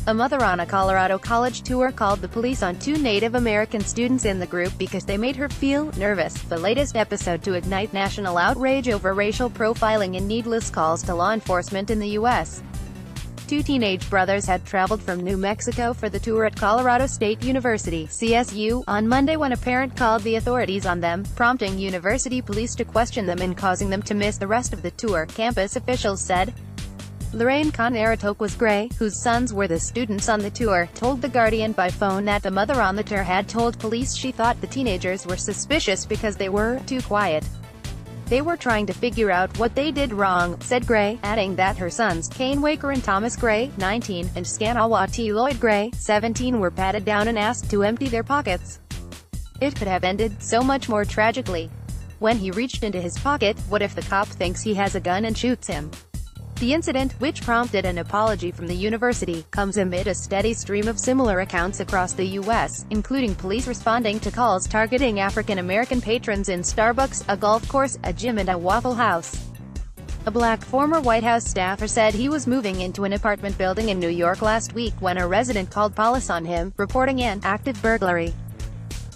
A mother on a Colorado college tour called the police on 2 Native American students in the group because they made her feel nervous. The latest episode to ignite national outrage over racial profiling and needless calls to law enforcement in the U.S. 2 teenage brothers had traveled from New Mexico for the tour at Colorado State University, CSU, on Monday when a parent called the authorities on them, prompting university police to question them and causing them to miss the rest of the tour, campus officials said. Lorraine was Gray, whose sons were the students on the tour, told The Guardian by phone that the mother on the tour had told police she thought the teenagers were suspicious because they were too quiet. They were trying to figure out what they did wrong, said Gray, adding that her sons, Kane Waker and Thomas Gray, 19, and Skanawati Lloyd Gray, 17, were patted down and asked to empty their pockets. It could have ended so much more tragically. When he reached into his pocket, what if the cop thinks he has a gun and shoots him? The incident, which prompted an apology from the university, comes amid a steady stream of similar accounts across the U.S., including police responding to calls targeting African-American patrons in Starbucks, a golf course, a gym and a Waffle House. A black former White House staffer said he was moving into an apartment building in New York last week when a resident called police on him, reporting an active burglary.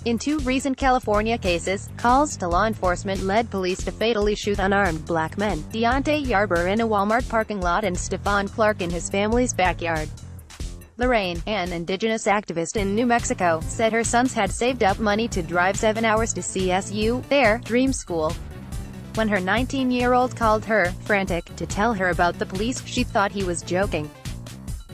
In 2 recent California cases, calls to law enforcement led police to fatally shoot unarmed black men, Deontay Yarber in a Walmart parking lot and Stephon Clark in his family's backyard. Lorraine, an indigenous activist in New Mexico, said her sons had saved up money to drive 7 hours to CSU, their dream school. When her 19-year-old called her, frantic, to tell her about the police, she thought he was joking.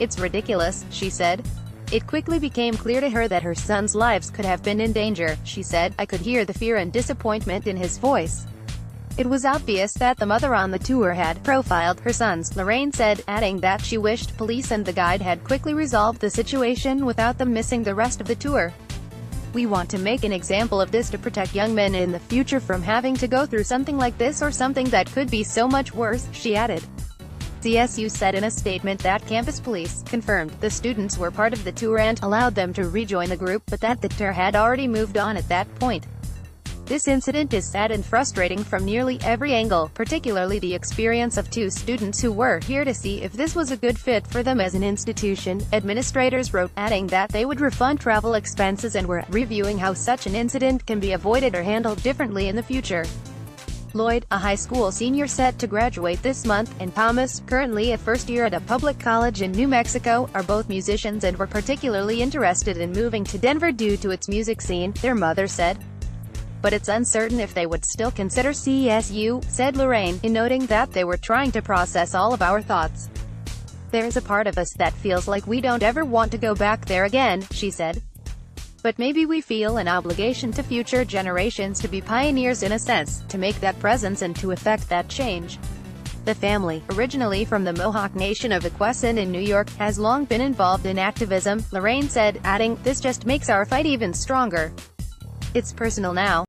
"It's ridiculous," she said. It quickly became clear to her that her sons' lives could have been in danger, she said. "I could hear the fear and disappointment in his voice. It was obvious that the mother on the tour had profiled her sons," Lorraine said, adding that she wished police and the guide had quickly resolved the situation without them missing the rest of the tour. "We want to make an example of this to protect young men in the future from having to go through something like this or something that could be so much worse," she added. CSU said in a statement that campus police confirmed the students were part of the tour and allowed them to rejoin the group, but that the tour had already moved on at that point. "This incident is sad and frustrating from nearly every angle, particularly the experience of 2 students who were here to see if this was a good fit for them as an institution," administrators wrote, adding that they would refund travel expenses and were reviewing how such an incident can be avoided or handled differently in the future. Lloyd, a high school senior set to graduate this month, and Thomas, currently a first year at a public college in New Mexico, are both musicians and were particularly interested in moving to Denver due to its music scene, their mother said. "But it's uncertain if they would still consider CSU," said Lorraine, in noting that they were trying to process all of our thoughts. "There's a part of us that feels like we don't ever want to go back there again," she said. "But maybe we feel an obligation to future generations to be pioneers in a sense, to make that presence and to effect that change." The family, originally from the Mohawk Nation of Equesin in New York, has long been involved in activism, Lorraine said, adding, "This just makes our fight even stronger. It's personal now."